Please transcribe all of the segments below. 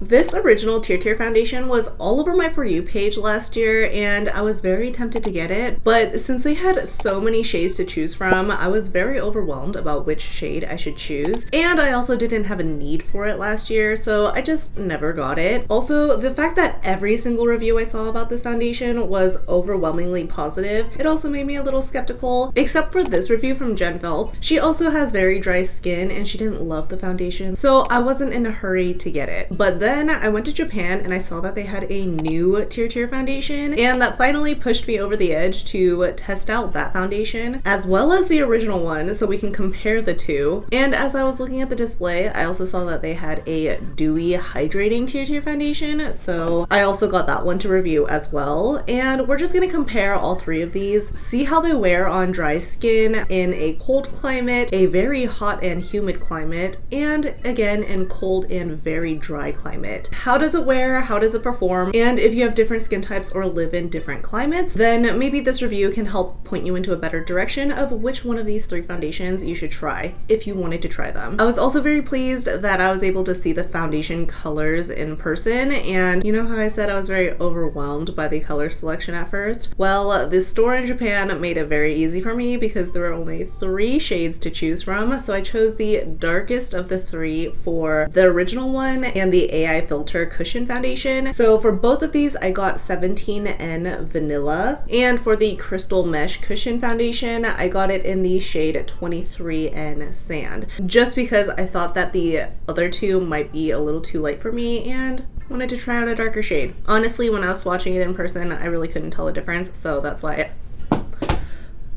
This original Tir Tir foundation was all over my For You page last year and I was very tempted to get it, but since they had so many shades to choose from, I was very overwhelmed about which shade I should choose, and I also didn't have a need for it last year, so I just never got it. Also, the fact that every single review I saw about this foundation was overwhelmingly positive, it also made me a little skeptical, except for this review from Jen Phelps. She also has very dry skin and she didn't love the foundation, so I wasn't in a hurry to get it. But then I went to Japan and I saw that they had a new Tir Tir foundation, and that finally pushed me over the edge to test out that foundation as well as the original one so we can compare the two. And as I was looking at the display, I also saw that they had a Dewy hydrating Tir Tir foundation, so I also got that one to review as well. And we're just gonna compare all three of these, see how they wear on dry skin in a cold climate, a very hot and humid climate, and again in cold and very dry climate. How does it wear? How does it perform? And if you have different skin types or live in different climates, then maybe this review can help point you into a better direction of which one of these three foundations you should try if you wanted to try them. I was also very pleased that I was able to see the foundation colors in person, and you know how I said I was very overwhelmed by the color selection at first? Well, this store in Japan made it very easy for me because there were only 3 shades to choose from, so I chose the darkest of the 3 for the original one and the AI Filter Cushion Foundation. So for both of these, I got 17N Vanilla, and for the Crystal Mesh Cushion Foundation, I got it in the shade 23N Sand, just because I thought that the other two might be a little too light for me and wanted to try out a darker shade. Honestly, when I was swatching it in person, I really couldn't tell the difference, so that's why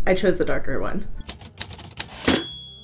I chose the darker one.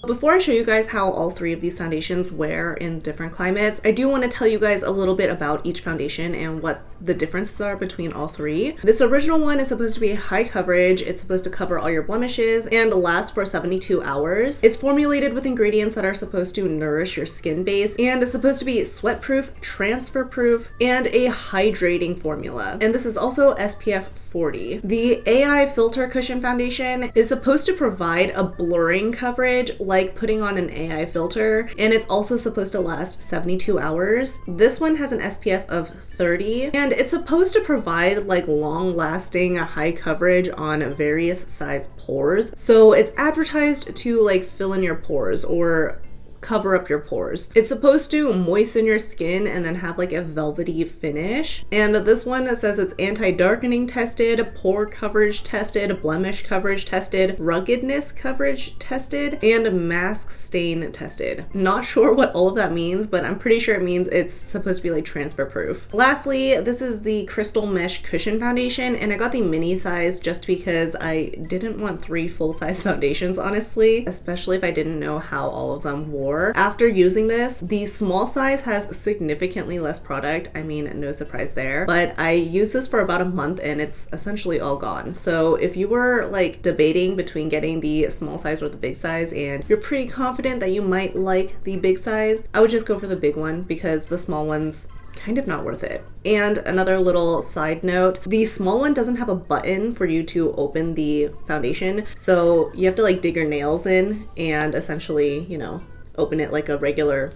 Before I show you guys how all 3 of these foundations wear in different climates, I do want to tell you guys a little bit about each foundation and what the differences are between all 3. This original one is supposed to be high coverage, it's supposed to cover all your blemishes, and last for 72 hours. It's formulated with ingredients that are supposed to nourish your skin base, and it's supposed to be sweat-proof, transfer-proof, and a hydrating formula. And this is also SPF 40. The AI Filter Cushion Foundation is supposed to provide a blurring coverage like putting on an AI filter, and it's also supposed to last 72 hours. This one has an SPF of 30, and it's supposed to provide like long-lasting high coverage on various size pores. So it's advertised to like fill in your pores or cover up your pores. It's supposed to moisten your skin and then have like a velvety finish. And this one says it's anti-darkening tested, pore coverage tested, blemish coverage tested, ruggedness coverage tested, and mask stain tested. Not sure what all of that means, but I'm pretty sure it means it's supposed to be like transfer proof. Lastly, this is the Crystal Mesh Cushion Foundation, and I got the mini size just because I didn't want 3 full-size foundations, honestly, especially if I didn't know how all of them wore. After using this, the small size has significantly less product. I mean, no surprise there, but I used this for about a month and it's essentially all gone. So if you were like debating between getting the small size or the big size and you're pretty confident that you might like the big size, I would just go for the big one because the small one's kind of not worth it. And another little side note, the small one doesn't have a button for you to open the foundation, so you have to like dig your nails in and essentially, you know, open it like a regular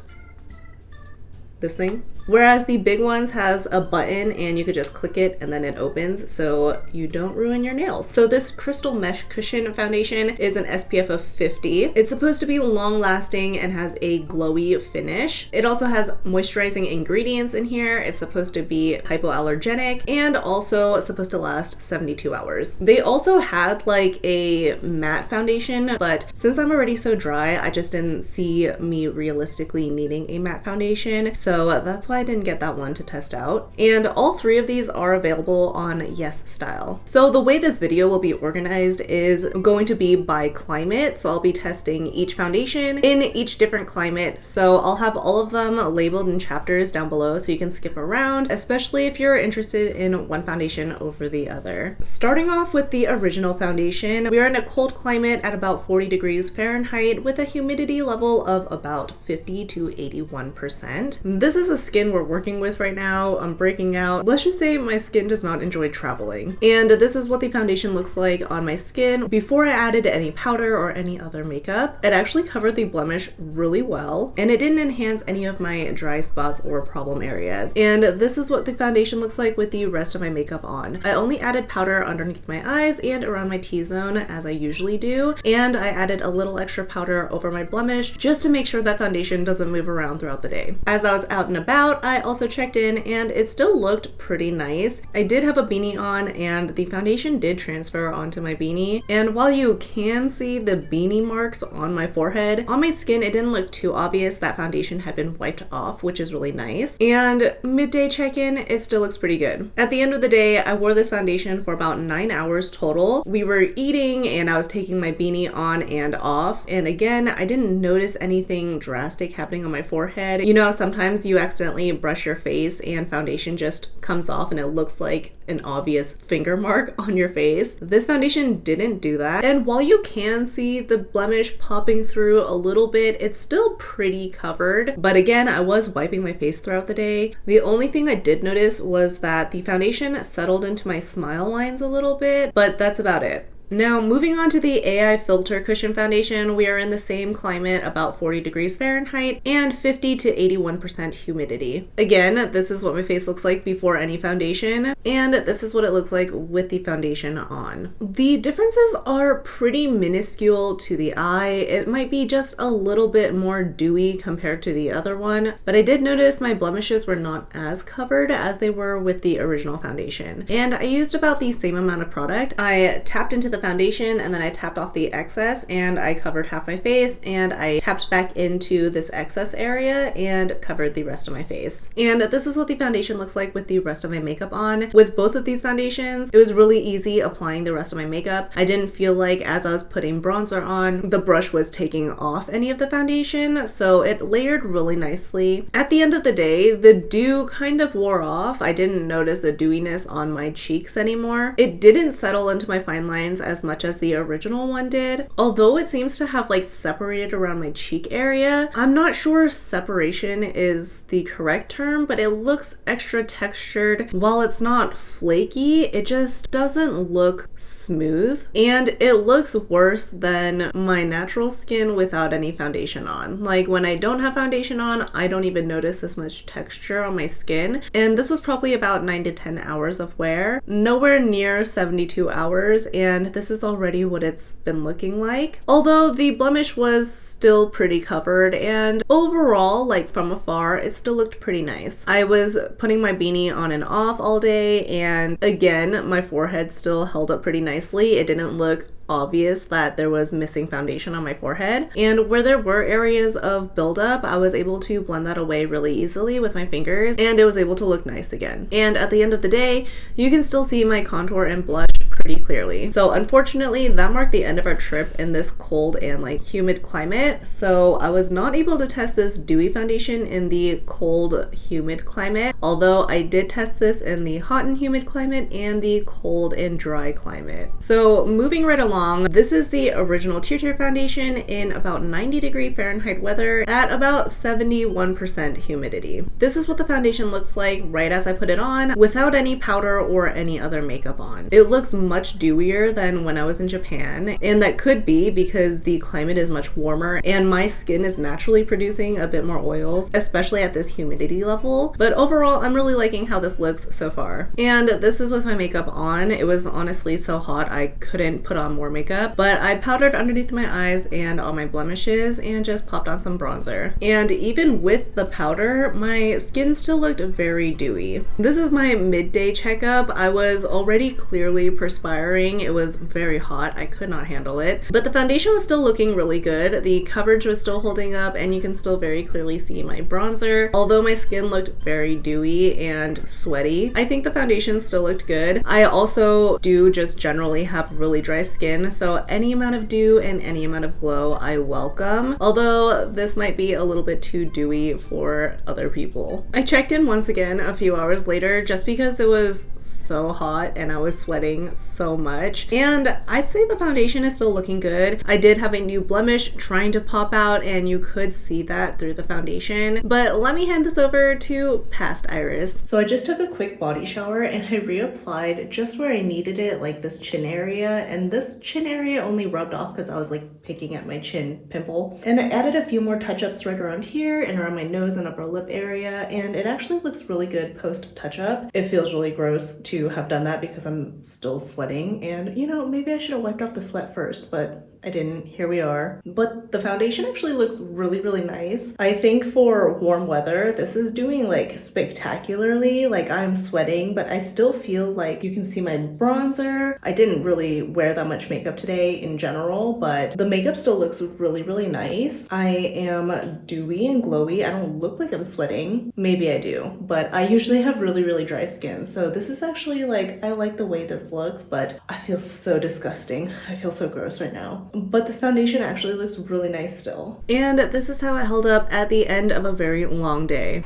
this thing. Whereas the big ones has a button and you could just click it and then it opens so you don't ruin your nails. So this Crystal Mesh Cushion Foundation is an SPF of 50. It's supposed to be long lasting and has a glowy finish. It also has moisturizing ingredients in here. It's supposed to be hypoallergenic and also supposed to last 72 hours. They also had like a matte foundation, but since I'm already so dry, I just didn't see me realistically needing a matte foundation. So that's why I didn't get that one to test out. And all 3 of these are available on Yes Style. So the way this video will be organized is going to be by climate. So I'll be testing each foundation in each different climate. So I'll have all of them labeled in chapters down below so you can skip around, especially if you're interested in one foundation over the other. Starting off with the original foundation, we are in a cold climate at about 40 degrees Fahrenheit with a humidity level of about 50 to 81%. This is a skin skin we're working with right now. I'm breaking out. Let's just say my skin does not enjoy traveling. And this is what the foundation looks like on my skin before I added any powder or any other makeup. It actually covered the blemish really well, and it didn't enhance any of my dry spots or problem areas. And this is what the foundation looks like with the rest of my makeup on. I only added powder underneath my eyes and around my T-zone as I usually do, and I added a little extra powder over my blemish just to make sure that foundation doesn't move around throughout the day. As I was out and about, I also checked in and it still looked pretty nice. I did have a beanie on and the foundation did transfer onto my beanie, and while you can see the beanie marks on my forehead, on my skin it didn't look too obvious that foundation had been wiped off, which is really nice. And midday check-in, it still looks pretty good. At the end of the day, I wore this foundation for about 9 hours total. We were eating and I was taking my beanie on and off, and again, I didn't notice anything drastic happening on my forehead. You know, sometimes you accidentally brush your face and foundation just comes off and it looks like an obvious finger mark on your face. This foundation didn't do that, and while you can see the blemish popping through a little bit, it's still pretty covered. But again, I was wiping my face throughout the day. The only thing I did notice was that the foundation settled into my smile lines a little bit, but that's about it. Now, moving on to the AI Filter Cushion Foundation, we are in the same climate, about 40 degrees Fahrenheit and 50 to 81% humidity. Again, this is what my face looks like before any foundation, and this is what it looks like with the foundation on. The differences are pretty minuscule to the eye. It might be just a little bit more dewy compared to the other one, but I did notice my blemishes were not as covered as they were with the original foundation. And I used about the same amount of product. I tapped into the foundation and then I tapped off the excess and I covered half my face, and I tapped back into this excess area and covered the rest of my face. And this is what the foundation looks like with the rest of my makeup on. With both of these foundations, it was really easy applying the rest of my makeup. I didn't feel like as I was putting bronzer on, the brush was taking off any of the foundation, so it layered really nicely. At the end of the day, the dew kind of wore off. I didn't notice the dewiness on my cheeks anymore. It didn't settle into my fine lines as much as the original one did, although it seems to have like separated around my cheek area. I'm not sure separation is the correct term, but it looks extra textured. While it's not flaky, it just doesn't look smooth, and it looks worse than my natural skin without any foundation on. Like when I don't have foundation on, I don't even notice this much texture on my skin, and this was probably about 9 to 10 hours of wear, nowhere near 72 hours, and this is already what it's been looking like. Although the blemish was still pretty covered, and overall, like from afar, it still looked pretty nice. I was putting my beanie on and off all day, and again, my forehead still held up pretty nicely. It didn't look obvious that there was missing foundation on my forehead, and where there were areas of buildup, I was able to blend that away really easily with my fingers, and it was able to look nice again. And at the end of the day, you can still see my contour and blush pretty clearly. So unfortunately, that marked the end of our trip in this cold and like humid climate, so I was not able to test this dewy foundation in the cold humid climate, although I did test this in the hot and humid climate and the cold and dry climate. So moving right along, this is the original Tir Tir foundation in about 90 degree Fahrenheit weather at about 71% humidity. This is what the foundation looks like right as I put it on, without any powder or any other makeup on. It looks much dewier than when I was in Japan, and that could be because the climate is much warmer and my skin is naturally producing a bit more oils, especially at this humidity level. But overall, I'm really liking how this looks so far. And this is with my makeup on. It was honestly so hot I couldn't put on more makeup, but I powdered underneath my eyes and on my blemishes and just popped on some bronzer. And even with the powder, my skin still looked very dewy. This is my midday checkup. I was already clearly perspiring. It was very hot. I could not handle it, but the foundation was still looking really good. The coverage was still holding up, and you can still very clearly see my bronzer. Although my skin looked very dewy and sweaty, I think the foundation still looked good. I also do just generally have really dry skin, so any amount of dew and any amount of glow I welcome, although this might be a little bit too dewy for other people. I checked in once again a few hours later just because it was so hot and I was sweating so much. And I'd say the foundation is still looking good. I did have a new blemish trying to pop out, and you could see that through the foundation. But let me hand this over to Past Iris. So I just took a quick body shower and I reapplied just where I needed it, like this chin area. And this chin area only rubbed off because I was like picking at my chin pimple. And I added a few more touch-ups right around here and around my nose and upper lip area. And it actually looks really good post touch-up. It feels really gross to have done that because I'm still sweating. And you know, maybe I should have wiped off the sweat first, but I didn't. Here we are. But the foundation actually looks really, really nice. I think for warm weather, this is doing like spectacularly. Like I'm sweating, but I still feel like you can see my bronzer. I didn't really wear that much makeup today in general, but the makeup still looks really, really nice. I am dewy and glowy. I don't look like I'm sweating. Maybe I do, but I usually have really, really dry skin. So this is actually like, I like the way this looks, but I feel so disgusting. I feel so gross right now. But this foundation actually looks really nice still. And this is how it held up at the end of a very long day.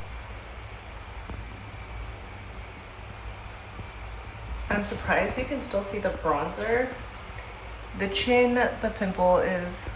I'm surprised you can still see the bronzer. The chin, the pimple is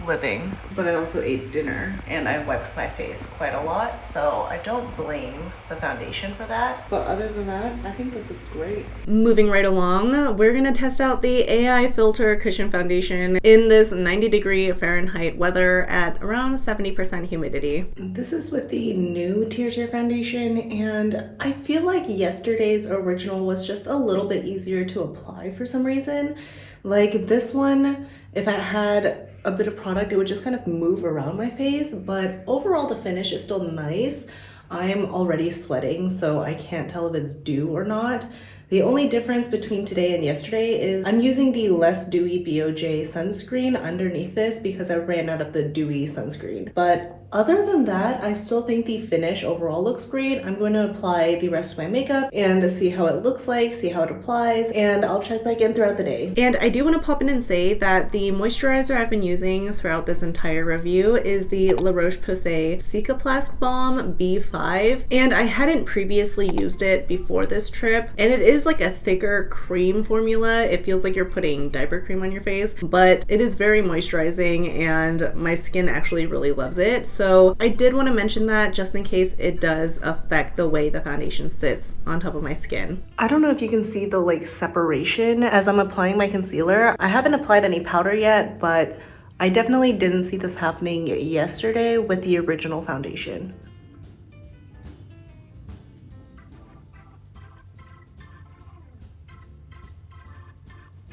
living, but I also ate dinner and I wiped my face quite a lot, so I don't blame the foundation for that. But other than that, I think this looks great. Moving right along, we're gonna test out the AI Filter Cushion Foundation in this 90-degree Fahrenheit weather at around 70% humidity. This is with the new Tir Tir Foundation, and I feel like yesterday's original was just a little bit easier to apply for some reason. Like this one, if I had a bit of product, it would just kind of move around my face, but overall the finish is still nice. I'm already sweating, so I can't tell if it's dew or not. The only difference between today and yesterday is I'm using the less dewy BOJ sunscreen underneath this because I ran out of the dewy sunscreen. But other than that, I still think the finish overall looks great. I'm going to apply the rest of my makeup and see how it looks like, see how it applies, and I'll check back in throughout the day. And I do want to pop in and say that the moisturizer I've been using throughout this entire review is the La Roche-Posay Cicaplast Balm B5, and I hadn't previously used it before this trip, and it is like a thicker cream formula. It feels like you're putting diaper cream on your face, but it is very moisturizing and my skin actually really loves it. So I did want to mention that just in case it does affect the way the foundation sits on top of my skin. I don't know if you can see the like separation as I'm applying my concealer. I haven't applied any powder yet, but I definitely didn't see this happening yesterday with the original foundation.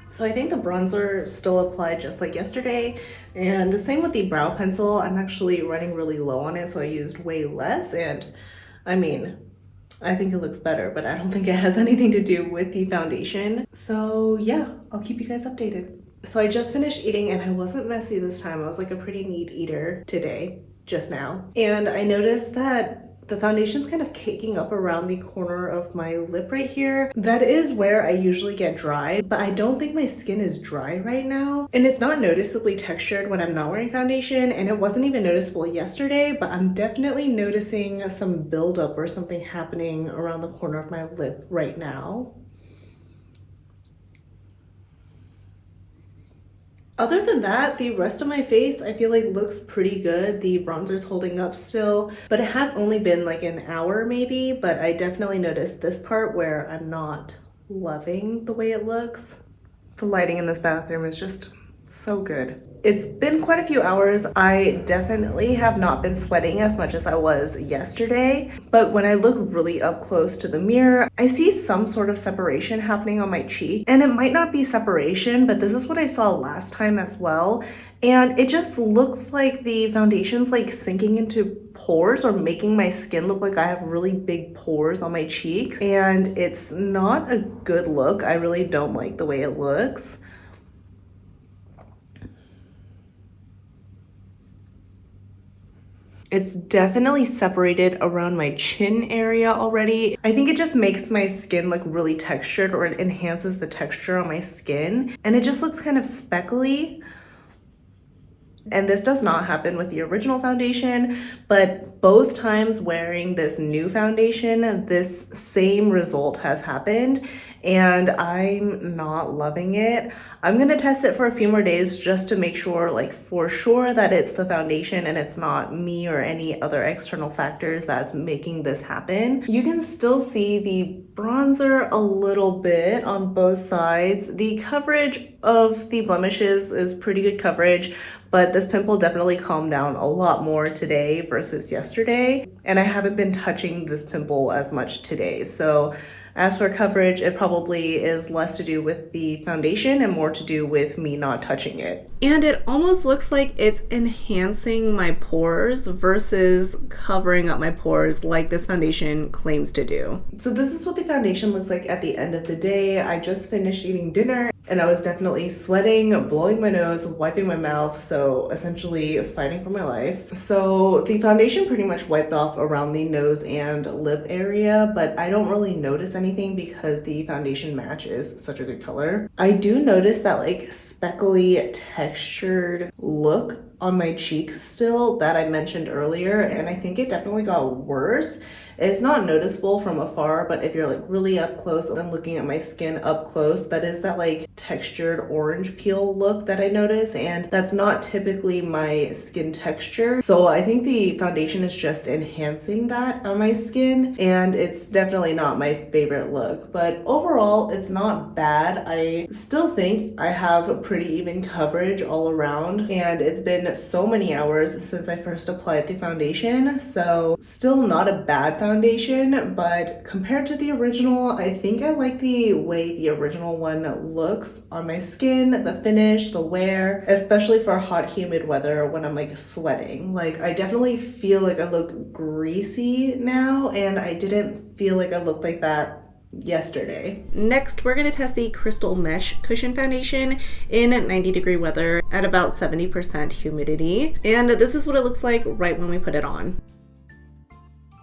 So I think the bronzer still applied just like yesterday, and the same with the brow pencil. I'm actually running really low on it, so I used way less, and I mean, I think it looks better, but I don't think it has anything to do with the foundation. So yeah, I'll keep you guys updated. So I just finished eating and I wasn't messy this time. I was like a pretty neat eater today, just now. And I noticed that the foundation's kind of caking up around the corner of my lip right here. That is where I usually get dry, but I don't think my skin is dry right now. And it's not noticeably textured when I'm not wearing foundation, and it wasn't even noticeable yesterday, but I'm definitely noticing some buildup or something happening around the corner of my lip right now. Other than that, the rest of my face I feel like looks pretty good. The bronzer's holding up still, but it has only been like an hour maybe, but I definitely noticed this part where I'm not loving the way it looks. The lighting in this bathroom is just so good. It's been quite a few hours. I definitely have not been sweating as much as I was yesterday, but when I look really up close to the mirror, I see some sort of separation happening on my cheek. And it might not be separation, but this is what I saw last time as well. And it just looks like the foundation's like sinking into pores or making my skin look like I have really big pores on my cheek. And it's not a good look. I really don't like the way it looks. It's definitely separated around my chin area already. I think it just makes my skin look really textured, or it enhances the texture on my skin. And it just looks kind of speckly. And this does not happen with the original foundation, but both times wearing this new foundation, this same result has happened, and I'm not loving it. I'm gonna test it for a few more days just to make sure, like for sure, that it's the foundation and it's not me or any other external factors that's making this happen. You can still see the bronzer a little bit on both sides. The coverage of the blemishes is pretty good coverage, but this pimple definitely calmed down a lot more today versus yesterday. And I haven't been touching this pimple as much today. So as for coverage, it probably is less to do with the foundation and more to do with me not touching it. And it almost looks like it's enhancing my pores versus covering up my pores like this foundation claims to do. So this is what the foundation looks like at the end of the day. I just finished eating dinner and I was definitely sweating, blowing my nose, wiping my mouth, so essentially fighting for my life. So the foundation pretty much wiped off around the nose and lip area, but I don't really notice anything because the foundation matches such a good color. I do notice that like speckly textured look on my cheeks still that I mentioned earlier, and I think it definitely got worse. It's not noticeable from afar, but if you're like really up close and looking at my skin up close, that is that like textured orange peel look that I notice, and that's not typically my skin texture. So I think the foundation is just enhancing that on my skin, and it's definitely not my favorite look. But overall, it's not bad. I still think I have pretty even coverage all around, and it's been so many hours since I first applied the foundation, so still not a bad foundation, but compared to the original, I think I like the way the original one looks on my skin, the finish, the wear, especially for hot, humid weather when I'm like sweating. Like I definitely feel like I look greasy now, and I didn't feel like I looked like that yesterday. Next, we're going to test the Crystal Mesh Cushion Foundation in 90-degree weather at about 70% humidity. And this is what it looks like right when we put it on.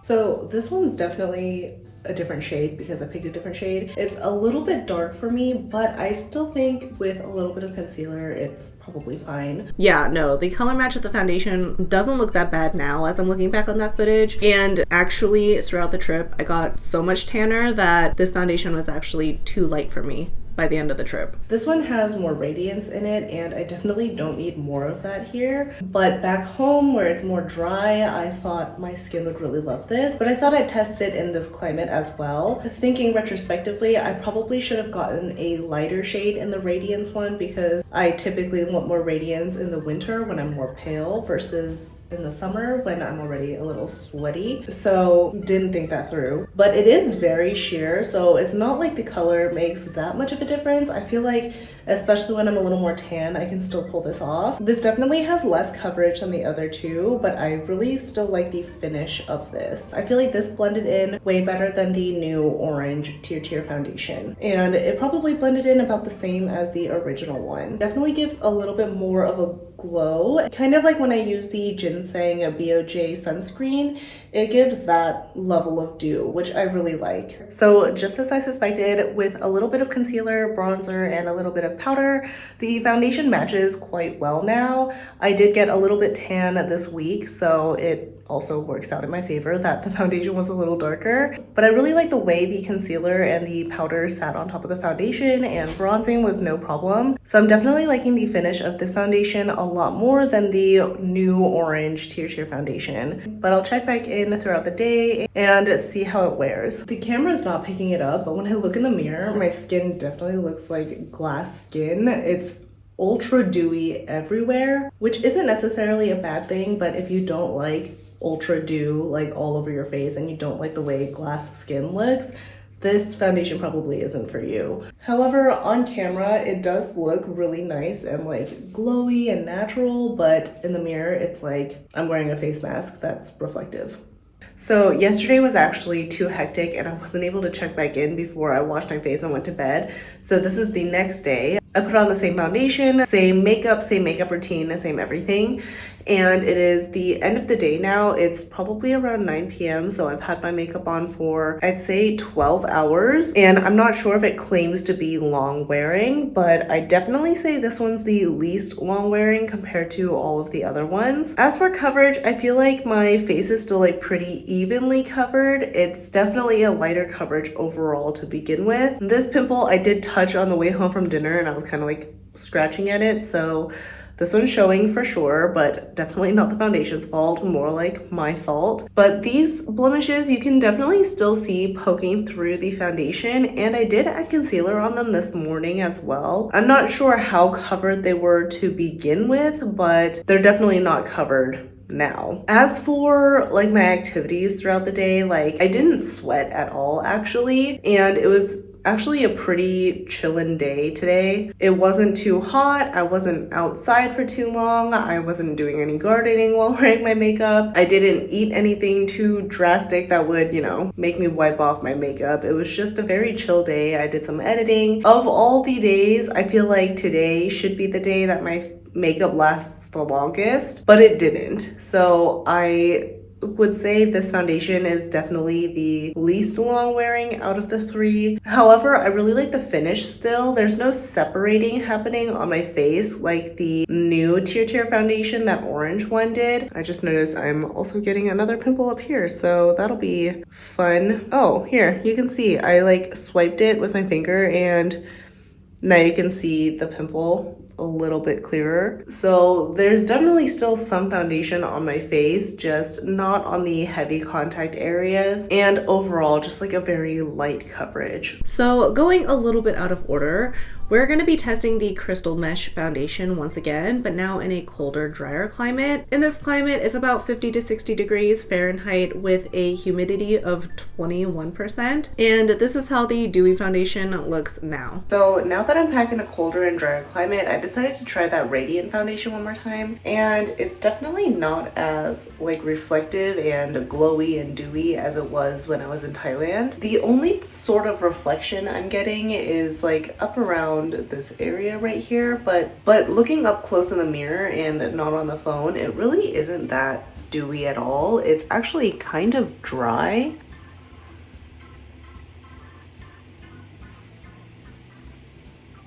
So this one's definitely a different shade because I picked a different shade. It's a little bit dark for me, but I still think with a little bit of concealer, it's probably fine. Yeah, no, the color match of the foundation doesn't look that bad now as I'm looking back on that footage. And actually throughout the trip, I got so much tanner that this foundation was actually too light for me by the end of the trip. This one has more radiance in it, and I definitely don't need more of that here. But back home where it's more dry, I thought my skin would really love this, but I thought I'd test it in this climate as well. Thinking retrospectively, I probably should have gotten a lighter shade in the radiance one because I typically want more radiance in the winter when I'm more pale versus in the summer when I'm already a little sweaty. So didn't think that through. But it is very sheer, so it's not like the color makes that much of a difference. I feel like, especially when I'm a little more tan, I can still pull this off. This definitely has less coverage than the other two, but I really still like the finish of this. I feel like this blended in way better than the new orange Tir Tir foundation. And it probably blended in about the same as the original one. Definitely gives a little bit more of a glow. Kind of like when I use the Ginseng BOJ sunscreen, it gives that level of dew, which I really like. So just as I suspected, with a little bit of concealer, bronzer, and a little bit of powder, the foundation matches quite well now. I did get a little bit tan this week, so it also works out in my favor that the foundation was a little darker. But I really like the way the concealer and the powder sat on top of the foundation, and bronzing was no problem. So I'm definitely liking the finish of this foundation a lot more than the new orange Tir Tir foundation. But I'll check back in throughout the day and see how it wears. The camera is not picking it up, but when I look in the mirror, my skin definitely looks like glass skin. It's ultra dewy everywhere, which isn't necessarily a bad thing, but if you don't like ultra dew like all over your face and you don't like the way glass skin looks, this foundation probably isn't for you. However, on camera, it does look really nice and like glowy and natural, but in the mirror, it's like I'm wearing a face mask that's reflective. So yesterday was actually too hectic and I wasn't able to check back in before I washed my face and went to bed. So this is the next day. I put on the same foundation, same makeup routine, same everything. And it is the end of the day now. It's probably around 9 p.m. So I've had my makeup on for, I'd say, 12 hours. And I'm not sure if it claims to be long wearing, but I definitely say this one's the least long wearing compared to all of the other ones. As for coverage, I feel like my face is still like pretty evenly covered. It's definitely a lighter coverage overall to begin with. This pimple I did touch on the way home from dinner and I was kind of like scratching at it. So this one's showing for sure, but definitely not the foundation's fault, more like my fault. But these blemishes you can definitely still see poking through the foundation, and I did add concealer on them this morning as well. I'm not sure how covered they were to begin with, but they're definitely not covered now. As for like my activities throughout the day, like I didn't sweat at all actually, and it was actually a pretty chillin' day today. It wasn't too hot, I wasn't outside for too long, I wasn't doing any gardening while wearing my makeup, I didn't eat anything too drastic that would, you know, make me wipe off my makeup. It was just a very chill day. I did some editing. Of all the days, I feel like today should be the day that my makeup lasts the longest, but it didn't. So I would say this foundation is definitely the least long wearing out of the three. However, I really like the finish still. There's no separating happening on my face like the new Tir Tir foundation, that orange one did. I just noticed I'm also getting another pimple up here, so that'll be fun. Oh, here, you can see I like swiped it with my finger and now you can see the pimple a little bit clearer. So there's definitely still some foundation on my face, just not on the heavy contact areas, and overall just like a very light coverage. So going a little bit out of order, we're going to be testing the Crystal Mesh foundation once again, but now in a colder, drier climate. In this climate, it's about 50 to 60 degrees Fahrenheit with a humidity of 21%. And this is how the Dewy foundation looks now. So now that I'm back in a colder and drier climate, I decided to try that Radiant foundation one more time. And it's definitely not as like reflective and glowy and dewy as it was when I was in Thailand. The only sort of reflection I'm getting is like up around this area right here, but looking up close in the mirror and not on the phone, it really isn't that dewy at all. It's actually kind of dry.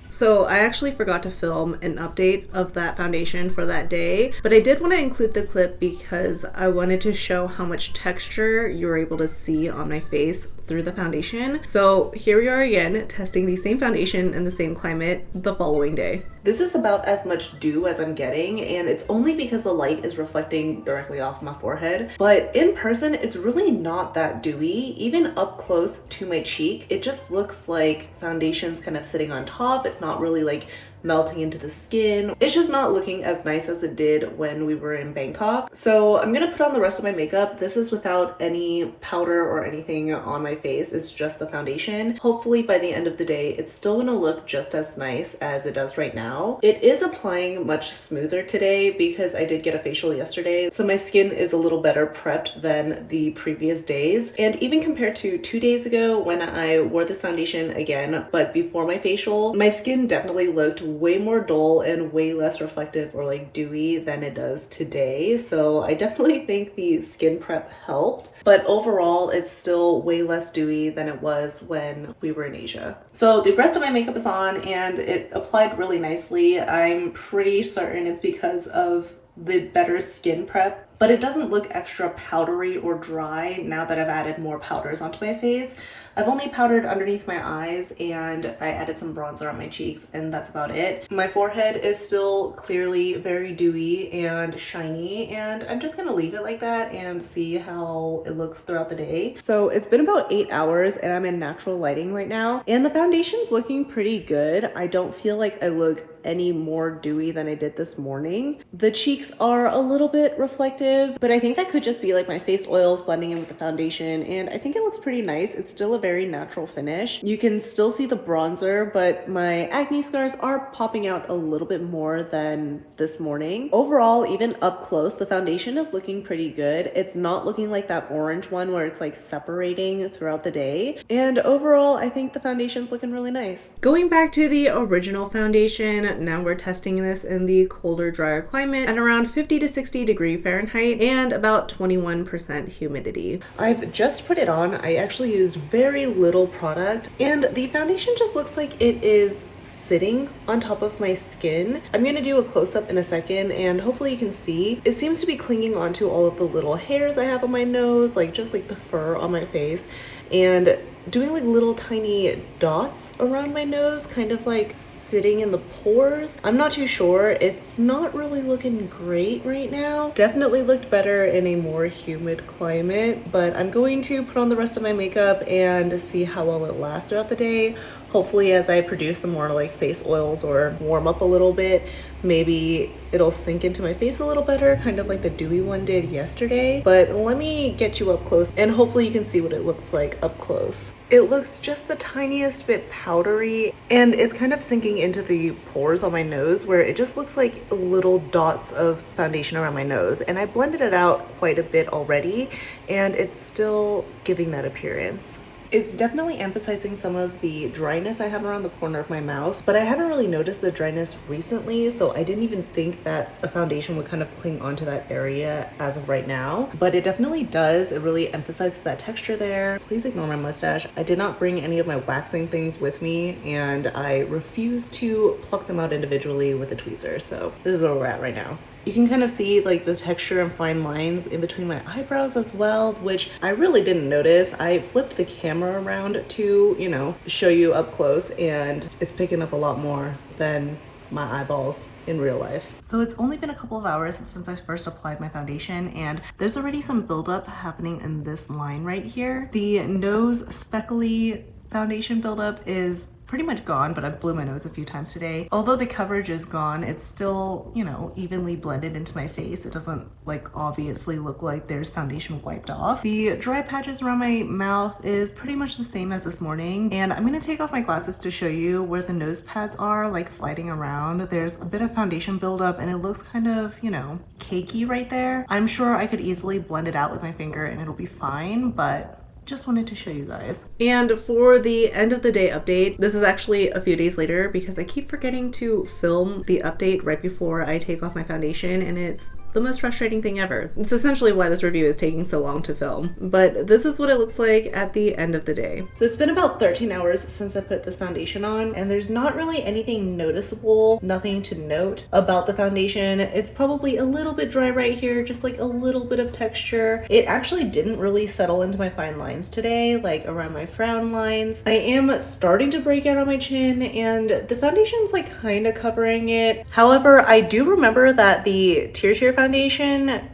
So I actually forgot to film an update of that foundation for that day, but I did want to include the clip because I wanted to show how much texture you're able to see on my face through the foundation. So here we are again, testing the same foundation in the same climate the following day. This is about as much dew as I'm getting, and it's only because the light is reflecting directly off my forehead. But in person, it's really not that dewy. Even up close to my cheek, it just looks like foundation's kind of sitting on top. It's not really like melting into the skin. It's just not looking as nice as it did when we were in Bangkok. So I'm gonna put on the rest of my makeup. This is without any powder or anything on my face. It's just the foundation. Hopefully by the end of the day, it's still gonna look just as nice as it does right now. It is applying much smoother today because I did get a facial yesterday. So my skin is a little better prepped than the previous days. And even compared to 2 days ago when I wore this foundation again, but before my facial, my skin definitely looked way more dull and way less reflective or like dewy than it does today. So I definitely think the skin prep helped, but overall it's still way less dewy than it was when we were in Asia. So the rest of my makeup is on and it applied really nicely. I'm pretty certain it's because of the better skin prep, but it doesn't look extra powdery or dry now that I've added more powders onto my face. I've only powdered underneath my eyes and I added some bronzer on my cheeks, and that's about it. My forehead is still clearly very dewy and shiny, and I'm just gonna leave it like that and see how it looks throughout the day. So it's been about 8 hours and I'm in natural lighting right now, and the foundation's looking pretty good. I don't feel like I look any more dewy than I did this morning. The cheeks are a little bit reflective effective, but I think that could just be like my face oils blending in with the foundation, and I think it looks pretty nice. It's still a very natural finish. You can still see the bronzer, but my acne scars are popping out a little bit more than this morning. Overall, even up close, the foundation is looking pretty good. It's not looking like that orange one where it's like separating throughout the day. And overall, I think the foundation's looking really nice. Going back to the original foundation, now we're testing this in the colder, drier climate at around 50 to 60 degrees Fahrenheit and about 21% humidity. I've just put it on. I actually used very little product, and the foundation just looks like it is sitting on top of my skin. I'm gonna do a close-up in a second, and hopefully you can see it seems to be clinging onto all of the little hairs I have on my nose, like just like the fur on my face, and doing like little tiny dots around my nose, kind of like sitting in the pores. I'm not too sure. It's not really looking great right now. Definitely looked better in a more humid climate, but I'm going to put on the rest of my makeup and see how well it lasts throughout the day. Hopefully as I produce some more like face oils or warm up a little bit, maybe it'll sink into my face a little better, kind of like the Dewy one did yesterday. But let me get you up close and hopefully you can see what it looks like up close. It looks just the tiniest bit powdery, and it's kind of sinking into the pores on my nose where it just looks like little dots of foundation around my nose. And I blended it out quite a bit already, and it's still giving that appearance. It's definitely emphasizing some of the dryness I have around the corner of my mouth, but I haven't really noticed the dryness recently, so I didn't even think that a foundation would kind of cling onto that area as of right now. But it definitely does. It really emphasizes that texture there. Please ignore my mustache. I did not bring any of my waxing things with me, and I refuse to pluck them out individually with a tweezer, so this is where we're at right now. You can kind of see like the texture and fine lines in between my eyebrows as well, which I really didn't notice. I flipped the camera around to, you know, show you up close, and it's picking up a lot more than my eyeballs in real life. So it's only been a couple of hours since I first applied my foundation, and there's already some buildup happening in this line right here. The nose speckly foundation buildup is pretty much gone, but I blew my nose a few times today. Although the coverage is gone, it's still, you know, evenly blended into my face. It doesn't like obviously look like there's foundation wiped off. The dry patches around my mouth is pretty much the same as this morning, and I'm gonna take off my glasses to show you where the nose pads are like sliding around. There's a bit of foundation buildup and it looks kind of, you know, cakey right there. I'm sure I could easily blend it out with my finger and it'll be fine, but just wanted to show you guys. And for the end of the day update, this is actually a few days later because I keep forgetting to film the update right before I take off my foundation, and it's the most frustrating thing ever. It's essentially why this review is taking so long to film, but this is what it looks like at the end of the day. So it's been about 13 hours since I put this foundation on, and there's not really anything noticeable, nothing to note about the foundation. It's probably a little bit dry right here, just like a little bit of texture. It actually didn't really settle into my fine lines today, like around my frown lines. I am starting to break out on my chin, and the foundation's like kind of covering it. However, I do remember that the Tir Tir foundation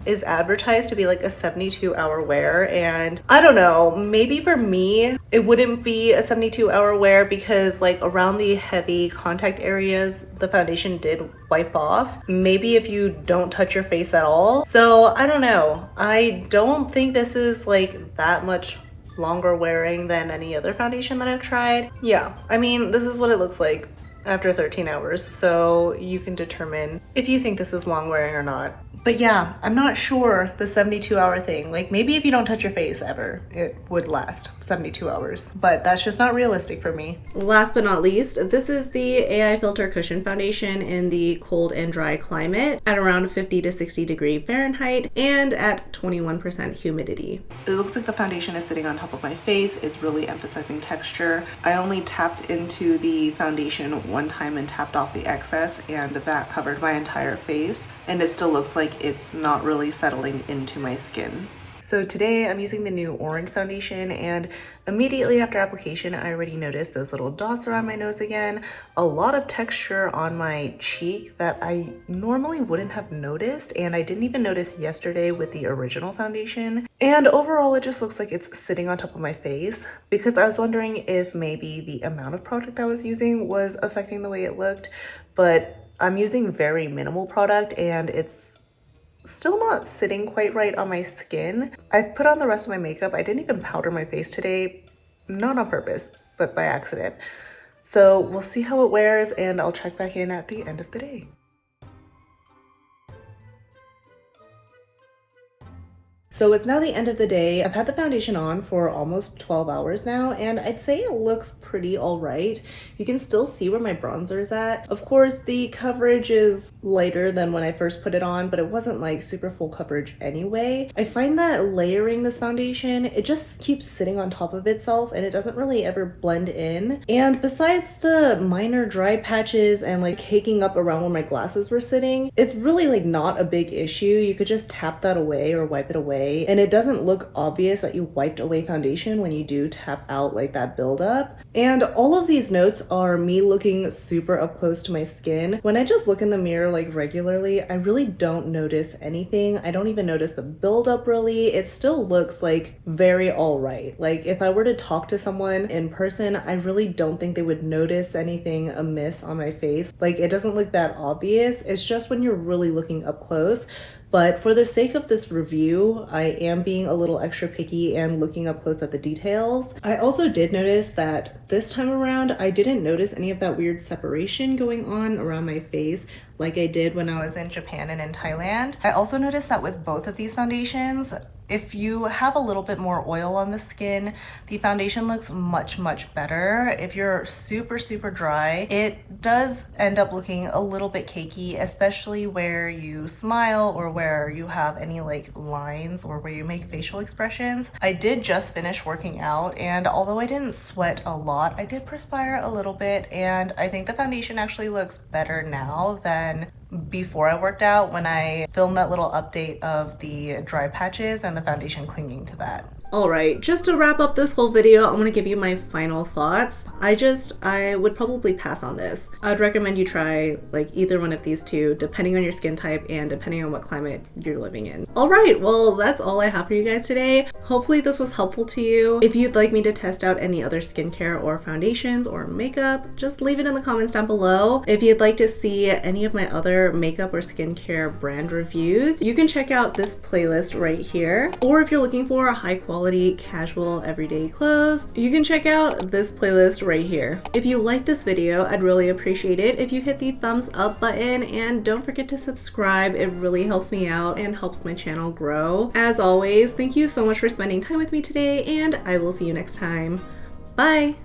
is advertised to be like a 72-hour wear, and I don't know, maybe for me it wouldn't be a 72-hour wear because like around the heavy contact areas the foundation did wipe off, maybe if you don't touch your face at all. So I don't know, I don't think this is like that much longer wearing than any other foundation that I've tried. Yeah, I mean, this is what it looks like after 13 hours, so you can determine if you think this is long wearing or not. But yeah, I'm not sure the 72-hour thing. Like maybe if you don't touch your face ever, it would last 72 hours, but that's just not realistic for me. Last but not least, this is the AI Filter Cushion Foundation in the cold and dry climate at around 50 to 60 degrees Fahrenheit and at 21% humidity. It looks like the foundation is sitting on top of my face. It's really emphasizing texture. I only tapped into the foundation one time and tapped off the excess, and that covered my entire face, and it still looks like it's not really settling into my skin. So today I'm using the new orange foundation, and immediately after application I already noticed those little dots around my nose again, a lot of texture on my cheek that I normally wouldn't have noticed, and I didn't even notice yesterday with the original foundation. And overall it just looks like it's sitting on top of my face, because I was wondering if maybe the amount of product I was using was affecting the way it looked, but I'm using very minimal product and it's still not sitting quite right on my skin. I've put on the rest of my makeup. I didn't even powder my face today, not on purpose, but by accident. So we'll see how it wears and I'll check back in at the end of the day. So it's now the end of the day. I've had the foundation on for almost 12 hours now, and I'd say it looks pretty all right. You can still see where my bronzer is at. Of course, the coverage is lighter than when I first put it on, but it wasn't like super full coverage anyway. I find that layering this foundation, it just keeps sitting on top of itself and it doesn't really ever blend in. And besides the minor dry patches and like caking up around where my glasses were sitting, it's really like not a big issue. You could just tap that away or wipe it away. And it doesn't look obvious that you wiped away foundation when you do tap out like that buildup. And all of these notes are me looking super up close to my skin. When I just look in the mirror like regularly, I really don't notice anything. I don't even notice the buildup really. It still looks like very all right. Like if I were to talk to someone in person, I really don't think they would notice anything amiss on my face. Like it doesn't look that obvious. It's just when you're really looking up close. But for the sake of this review, I am being a little extra picky and looking up close at the details. I also did notice that this time around, I didn't notice any of that weird separation going on around my face like I did when I was in Japan and in Thailand. I also noticed that with both of these foundations, if you have a little bit more oil on the skin, the foundation looks much, much better. If you're super, super dry, it does end up looking a little bit cakey, especially where you smile or where you have any like lines or where you make facial expressions. I did just finish working out, and although I didn't sweat a lot, I did perspire a little bit, and I think the foundation actually looks better now than before I worked out when I filmed that little update of the dry patches and the foundation clinging to that. Alright, just to wrap up this whole video, I'm going to give you my final thoughts. I would probably pass on this. I'd recommend you try like either one of these two, depending on your skin type and depending on what climate you're living in. Alright, well that's all I have for you guys today. Hopefully this was helpful to you. If you'd like me to test out any other skincare or foundations or makeup, just leave it in the comments down below. If you'd like to see any of my other makeup or skincare brand reviews, you can check out this playlist right here. Or if you're looking for a high quality casual everyday clothes, you can check out this playlist right here. If you like this video, I'd really appreciate it if you hit the thumbs up button, and don't forget to subscribe. It really helps me out and helps my channel grow. As always, thank you so much for spending time with me today, and I will see you next time. Bye!